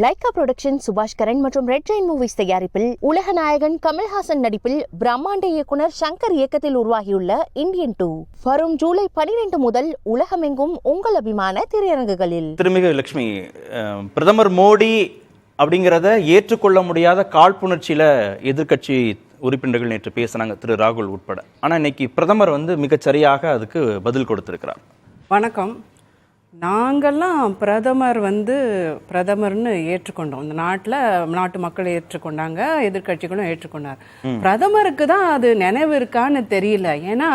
Lyca production சுபாஷ் கரன் மற்றும் red Jain movies தயாரிப்பில் உலக நாயகன் கமல்ஹாசன் நடிப்பில் பிரம்மாண்ட இயக்குனர் சங்கர் இயக்கத்தில் உருவாகியுள்ள இந்தியன் 2 வரும் ஜூலை 12 முதல் உலகமெங்கும் உங்கள் அபிமான திரையரங்குகளில். திருமிகு லட்சுமி, பிரதமர் மோடி அப்படிங்கிறத ஏற்றுக்கொள்ள முடியாத காழ்ப்புணர்ச்சியில எதிர்கட்சி உறுப்பினர்கள் நேற்று பேசினாங்க, திரு ராகுல் உட்பட. ஆனா இன்னைக்கு பிரதமர் மிகச்சரியாக அதுக்கு பதில் கொடுத்திருக்கிறார். வணக்கம். நாங்கள்லாம் பிரதமர்னு ஏற்றுக்கொண்டோம். இந்த நாட்டு மக்கள் ஏற்றுக்கொண்டாங்க, எதிர்கட்சிகளும் ஏற்றுக்கொண்டார். பிரதமருக்கு தான் அது நினைவு இருக்கான்னு தெரியல. ஏன்னா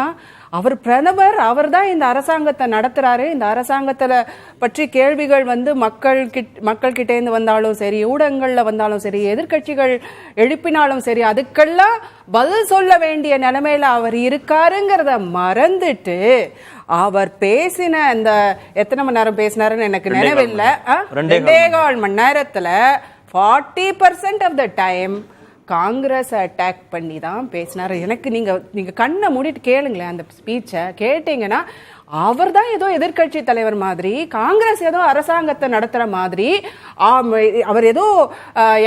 அவர் பிரதமர், அவர் தான் இந்த அரசாங்கத்தை நடத்துறாரு. இந்த அரசாங்கத்துல பற்றி கேள்விகள் மக்கள் கிட்டேந்து வந்தாலும் சரி, ஊடகங்கள்ல வந்தாலும் சரி, எதிர்கட்சிகள் எழுப்பினாலும் சரி, அதுக்கெல்லாம் பதில் சொல்ல வேண்டிய நிலைமையில அவர் இருக்காருங்கிறத மறந்துட்டு அவர் பேசின இந்த எத்தனை மணி நேரம் பேசினாருன்னு எனக்கு நினைவில்லை. 2.25 மணி நேரத்துல 40% of the time Congress attack பண்ணி தான் பேசினாரு. எனக்கு நீங்க கண்ணை மூடிட்டு கேளுங்களேன். அந்த ஸ்பீச்சை கேட்டீங்கன்னா அவர் தான் ஏதோ எதிர்கட்சி தலைவர் மாதிரி, காங்கிரஸ் ஏதோ அரசாங்கத்தை நடத்துற மாதிரி, அவர் ஏதோ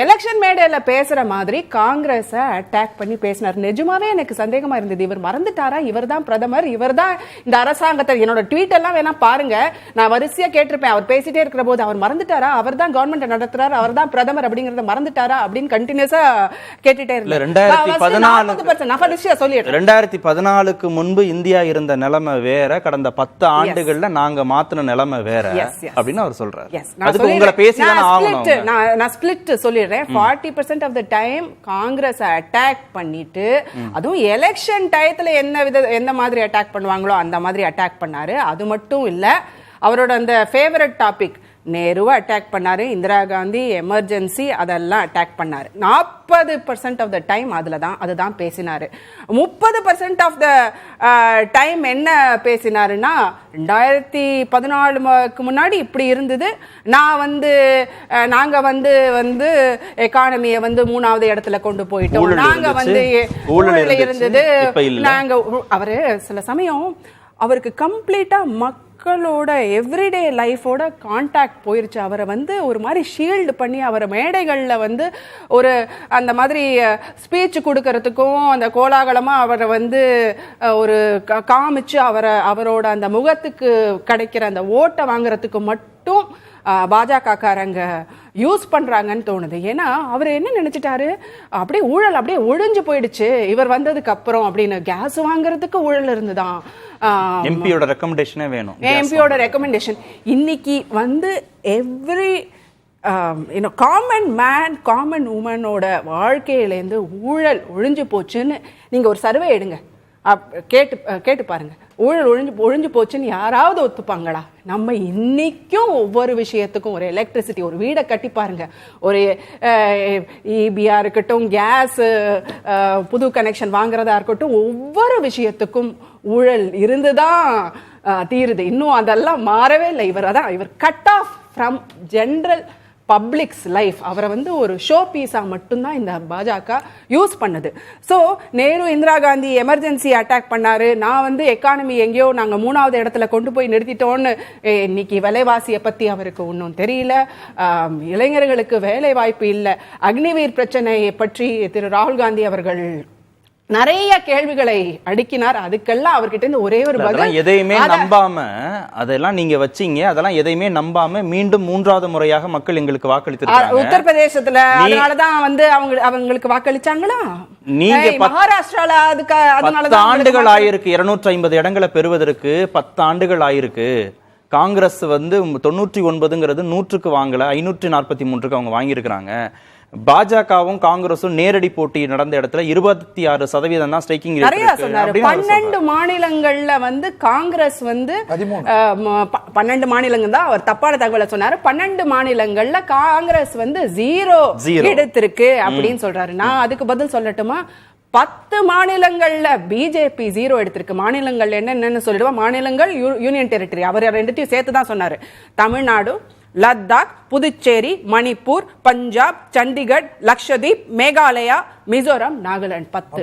எலெக்ஷன் மேடையில பேசுற மாதிரி காங்கிரஸ அட்டாக் பண்ணி பேசினார். நிஜமாவே எனக்கு சந்தேகமா இருந்தது, இவர் மறந்துட்டாரா? இவர் தான் பிரதமர், இவர் தான் இந்த அரசாங்கத்தை. என்னோட ட்வீட் எல்லாம் வேணா பாருங்க, நான் வரிசையா கேட்டிருப்பேன். அவர் பேசிட்டே இருக்கிற போது அவர் மறந்துட்டாரா, அவர் தான் கவர்மெண்ட் நடத்துறாரு, அவர் தான் பிரதமர் அப்படிங்கறத மறந்துட்டாரா அப்படின்னு கண்டினியூஸா கேட்டுட்டே இருந்தேன். 2014 முன்பு இந்தியா இருந்த நிலைமை வேற, கடந்த 10 ஆண்டுகள்ல நாங்க மாத்தின நிலைமை வேற அப்படின்னு அவர் சொல்றாரு. அதுக்கு உங்களை பேசி தான் ஆகணும். நான் ஸ்பிளிட் சொல்லிடுறேன். 40% of the time Congress attack பண்ணிட்டு, அதுவும் எலெக்ஷன் டயத்துல என்ன மாதிரி அட்டாக் பண்ணுவாங்களோ அந்த மாதிரி அட்டாக் பண்ணாரு. அது மட்டும் இல்ல, அவரோட அந்த ஃபேவரட் டாபிக் நேருவை அட்டாக் பண்ணாரு, இந்திரா காந்தி, எமர்ஜென்சி, அதெல்லாம் அட்டாக் பண்ணாரு. 40% ஆஃப் த டைம் அதுதான் பேசினாரு. 30% ஆஃப் த டைம் என்ன பேசினாருன்னா, 2014 முன்னாடி இப்படி இருந்தது, நாங்க எக்கானமியை 3வது இடத்துல கொண்டு போயிட்டோம், நாங்க ஊழல் இருந்தது, நாங்க. அவரு சில சமயம் அவருக்கு கம்ப்ளீட்டா மக்களோட எவ்ரிடே லைஃபோட கான்டாக்ட் போயிருச்சு. அவரை ஒரு மாதிரி ஷீல்டு பண்ணி அவரை மேடைகளில் ஒரு அந்த மாதிரி ஸ்பீச் கொடுக்கறதுக்கும், அந்த கோலாகலமா அவரை ஒரு காமிச்சு அவரோட அந்த முகத்துக்கு கிடைக்கிற அந்த ஓட்டை வாங்குறதுக்கு மட்டும் பாஜகக்காரங்க யூஸ் பண்றாங்கன்னு தோணுது. ஏன்னா அவர் என்ன நினைச்சிட்டாரு, அப்படியே ஊழல் அப்படியே ஒழிஞ்சு போயிடுச்சு இவர் வந்ததுக்கு அப்புறம் அப்படின்னு. கேஸ் வாங்குறதுக்கு ஊழல் இருந்துதான், எம்பியோட ரெக்கமெண்டேஷனே வேணும். எம்பியோட ரெக்கமெண்டேஷன் இன்னைக்கு எவ்ரி காமன் மேன், காமன் உமனோட வாழ்க்கையிலேருந்து ஊழல் ஒழிஞ்சு போச்சுன்னு நீங்க ஒரு சர்வே எடுங்க, கேட்டு பாருங்க. ஊழல் ஒழிஞ்சு போச்சுன்னு யாராவது ஒத்துப்பாங்களா? நம்ம இன்னைக்கும் ஒவ்வொரு விஷயத்துக்கும், ஒரு எலக்ட்ரிசிட்டி, ஒரு வீடை கட்டி பாருங்க, ஒரு இபியா இருக்கட்டும், கேஸ் புது கனெக்ஷன் வாங்குறதா இருக்கட்டும், ஒவ்வொரு விஷயத்துக்கும் ஊழல் இருந்துதான் தீருது. இன்னும் அதெல்லாம் மாறவே இல்லை. இவர் cut off from general publics life. அவரை ஒரு ஷோ பீஸா மட்டும்தான் இந்த பாஜக யூஸ் பண்ணுது. So Nehru, Indira Gandhi emergency attack பண்ணாரு, நான் எக்கானமி எங்கேயோ நாங்க 3வது இடத்துல கொண்டு போய் நிறுத்திட்டோன்னு. இன்னைக்கு விலைவாசியை பத்தி அவருக்கு ஒன்றும் தெரியல, இளைஞர்களுக்கு வேலை வாய்ப்பு இல்லை, அக்னிவீர் பிரச்சனையை பற்றி திரு ராகுல் காந்தி அவர்கள் நிறைய கேள்விகளை அடுக்கினார். அதுக்கெல்லாம் அவர்கிட்ட இருந்து ஒரே ஒரு பதில், எதையுமே நம்பாம, அதெல்லாம் நீங்க வச்சீங்க, அதெல்லாம் எதையுமே நம்பாம மீண்டும் 3வது முறையாக மக்கள் எங்களுக்கு வாக்களித்திருக்காங்க உத்தரப்பிரதேசத்துல. அதனாலதான் அவங்களுக்கு வாக்களிச்சாங்களா? நீங்க மகாராஷ்டிரால அதுக்கு 10 ஆண்டுகள் ஆயிருக்கு. 250 இடங்களை பெறுவதற்கு 10 ஆண்டுகள் ஆயிருக்கு. காங்கிரஸ் 99ங்கிறது 100க்கு வாங்கல, 543க்கு அவங்க வாங்கியிருக்கிறாங்க. பாஜகவும் காங்கிரஸும் நேரடி போட்டி நடந்த இடத்துல 26% தான் ஸ்ட்ரைக்கிங் ரேட் இருக்கு. 12 மாநிலங்கள்ல காங்கிரஸ் 12 மாநிலங்கள் தான், அவர் தப்பான தகவலை சொன்னாரு. 12 மாநிலங்கள்ல காங்கிரஸ் 0 எடுத்திருக்கு அப்படின்னு சொல்றாரு. நான் அதுக்கு பதில் சொல்லட்டுமா? 10 மாநிலங்கள்ல பிஜேபி 0 எடுத்திருக்கு. மாநிலங்கள் என்னன்னு சொல்லிடுவா, மாநிலங்கள் யூனியன் டெரிட்டரி. அவர் ரெண்டுத்தையும் சேர்த்து தான் சொன்னாரு. தமிழ்நாடு, லத்தாக், புதுச்சேரி, மணிப்பூர், பஞ்சாப், சண்டிகர், லட்சதீப், மேகாலயா, மிசோரம், நாகாலாந்து 10.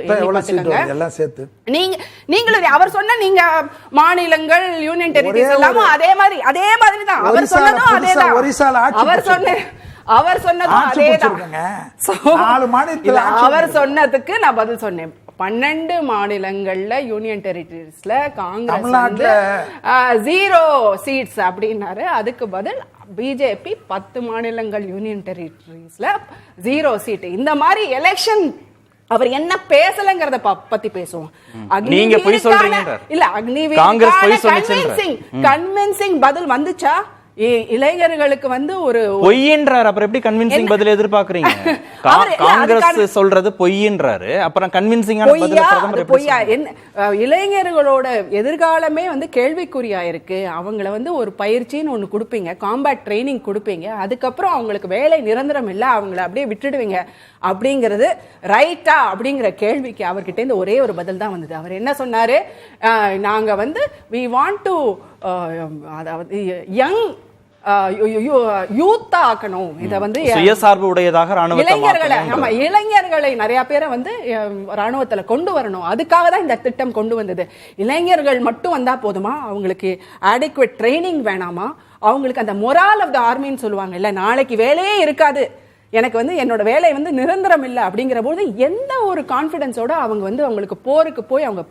நீங்களும் அவர் சொன்ன நீங்க மாநிலங்கள், யூனியன் டெரிட்டரிஸ் எல்லாமே அதே மாதிரி தான் அவர் சொன்னதும் அதேதான். அவர் சொன்னதும் ஆட்சி அதேதான். பிடிச்சிருக்குங்க. So, 4 மாநிலத்துல இல்ல, ஆட்சி அவர் பிடிச்சிருக்கு. சொன்னதுக்கு நான் பதில் சொன்னேன். 12 மாநிலங்கள்ல யூனியன் டெரிட்டரிஸ்ல காங்கிரஸ் வந்து 0 சீட்ஸ் அப்படின்னாரு. அதுக்கு பதில் பிஜேபி 10 மாநிலங்கள் யூனியன் டெரிட்டரிஸ்ல 0 சீட். இந்த மாதிரி எலெக்ஷன் அவர் என்ன பேசலங்கறத பத்தி பேசுவோம். நீங்க பொய் சொல்றீங்க. இல்ல, அக்னிவீர் காங்கிரஸ் பொய் சொல்லுச்சு. கன்வின்சிங் பதில் வந்துச்சா? இளைஞர்களுக்கு வந்து ஒரு பொய்ன்றாரு. அப்புறம் எப்படி கன்வின்சிங் பதில் எதிர்பார்க்கறீங்க? காங்கிரஸ் சொல்றது பொய்ன்றாரு, அப்புறம் கன்வின்சிங்கான பதில் பிரதமர் எப்படி சொல்றாரு? இளைஞர்களோட எதிர்காலமே வந்து கேள்விக்குறியா இருக்கு. அவங்கள வந்து ஒரு பயிற்சின்னு ஒண்ணு கொடுப்பீங்க, காம்பேட் ட்ரைனிங் கொடுப்பீங்க, அதுக்கப்புறம் அவங்களுக்கு வேலை நிரந்தரம் இல்ல, அவங்கள அப்படியே விட்டுடுவீங்க அப்படிங்கிறது ரைட்டா அப்படிங்கிற கேள்விக்கு அவர்கிட்ட இருந்து ஒரே ஒரு பதில் தான் வந்தது. அவர் என்ன சொன்னாரு? நாங்க வந்து we want to அதாவது யங் யூத்தா ஆக்கணும். இத வந்து சுயசார்பு உடையதாக இளைஞர்களை நிறைய பேரை வந்து ராணுவத்துல கொண்டு வரணும். அதுக்காக தான் இந்த திட்டம் கொண்டு வந்தது. இளைஞர்கள் மட்டும் வந்தா போதுமா? அவங்களுக்கு adequate ட்ரைனிங் வேணாமா? அவங்களுக்கு அந்த மொரால் ஆஃப் த ஆர்மின்னு சொல்லுவாங்க இல்ல, நாளைக்கு வேலையே இருக்காது, எனக்கு வந்து என்னோட வேலை வந்து நிரந்தரம் இல்லை அப்படிங்கிற போது எந்த ஒரு கான்ஃபிடன்ஸோட அவங்க வந்து அவங்களுக்கு போருக்கு போய் அவங்க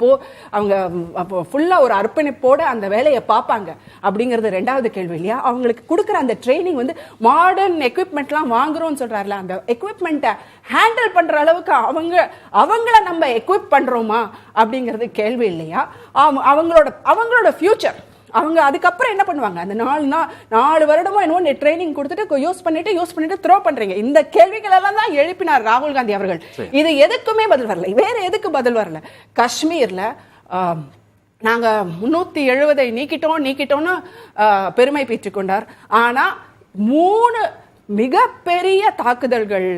ஃபுல்லா ஒரு அர்ப்பணிப்போட அந்த வேலையை பார்ப்பாங்க அப்படிங்கிறது ரெண்டாவது கேள்வி இல்லையா? அவங்களுக்கு கொடுக்குற அந்த ட்ரைனிங் வந்து மாடர்ன் எக்யூப்மெண்ட்லாம் வாங்குறோம்னு சொல்றாருல, அந்த எக்யூப்மெண்ட்டை ஹேண்டில் பண்ற அளவுக்கு அவங்கள நம்ம எக்யூப் பண்றோமா அப்படிங்கிறது கேள்வி இல்லையா? அவங்களோட ஃபியூச்சர் அவங்க அதுக்கப்புறம் என்ன பண்ணுவாங்க? அந்த 4 வருடமோ என்னவோ ட்ரைனிங் கொடுத்துட்டு யூஸ் பண்ணிட்டு த்ரோ பண்றீங்க. இந்த கேள்விகள் எல்லாம் தான் எழுப்பினார் ராகுல் காந்தி அவர்கள். இது எதுக்குமே பதில் வரல. வேற எதுக்கு பதில் வரல? காஷ்மீர்ல நாங்க 370 நீக்கிட்டோம்னு பெருமை பெற்றுக் கொண்டார். ஆனா 3 மிகப்பெரிய தாக்குதல்கள்,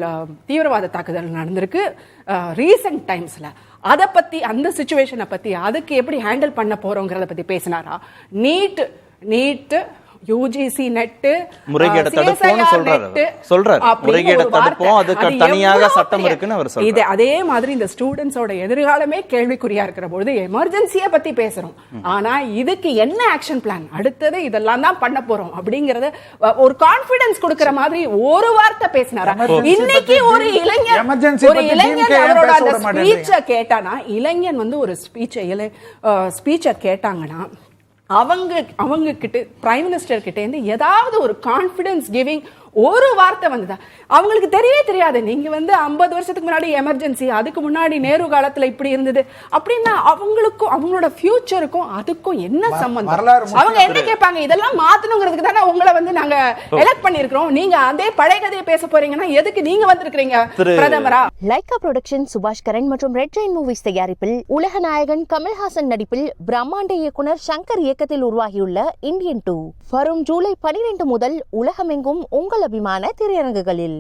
தீவிரவாத தாக்குதல் நடந்திருக்கு ரீசன்ட் டைம்ஸ்ல. அத பத்தி, அந்த சிச்சுவேஷனை பத்தி, அதுக்கு எப்படி ஹேண்டில் பண்ண போறோங்கிறத பத்தி பேசினாரா? நீட் யூஜிசி நெட் முறைகேடு தடுப்போம்னு சொல்றாரு. முறைகேடு தடுப்போம், அதுக்கு தனியாக சட்டம் இருக்குன்னு அவர் சொல்றாரு. இது அதே மாதிரி இந்த ஸ்டூடண்ட்ஸோட எதிர்காலமே கேள்விக்குறியா இருக்கிற பொழுது எமர்ஜென்சியை பத்தி பேசுறோம். ஆனா இதுக்கு என்ன ஆக்ஷன் பிளான், அடுத்தது இதெல்லாம் தான் பண்ண போறோம் அப்படிங்கறத ஒரு கான்ஃபிடன்ஸ் கொடுக்கிற மாதிரி ஒரு வார்த்தை பேசினாரா? இன்னைக்கு ஒரு இளைஞர் அவரோட அந்த ஸ்பீச்ச கேட்டானா, இளைஞன் வந்து ஒரு ஸ்பீச்ச கேட்டாங்கன்னா அவங்க கிட்ட பிரைம் மினிஸ்டர் கிட்ட இருந்து ஏதாவது ஒரு கான்ஃபிடன்ஸ் கிவிங் ஒரு வார்த்தை வந்ததா? அவங்களுக்கு தெரியவே தெரியாது. நீங்க வந்து 50 வருஷத்துக்கு முன்னாடி எமர்ஜென்சி, அதுக்கு முன்னாடி நேரு காலத்துல இப்படி இருந்தது அப்படின்னா அவங்களுக்கும் அவங்களோட ஃபியூச்சருக்கும் அதுக்கும் என்ன சம்பந்தம்? அவங்க என்ன கேட்பாங்க? இதெல்லாம் மாத்தணுங்கிறதுக்கு தானே உங்களை வந்து நாங்க எலெக்ட் பண்ணிருக்கிறோம். நீங்க அதே பழைய கதையை பேச போறீங்கன்னா எதுக்கு நீங்க வந்திருக்கீங்க பிரதமரா? லைகா புரொடக்ஷன் சுபாஷ் கரன் மற்றும் ரெட் ஜெயின் மூவிஸ் தயாரிப்பில் உலக நாயகன் கமல்ஹாசன் நடிப்பில் பிரம்மாண்ட இயக்குனர் சங்கர் இயக்கத்தில் உருவாகியுள்ள இந்தியன் 2 வரும் ஜூலை 12 முதல் உலகமெங்கும் உங்கள் அபிமான திரையரங்குகளில்.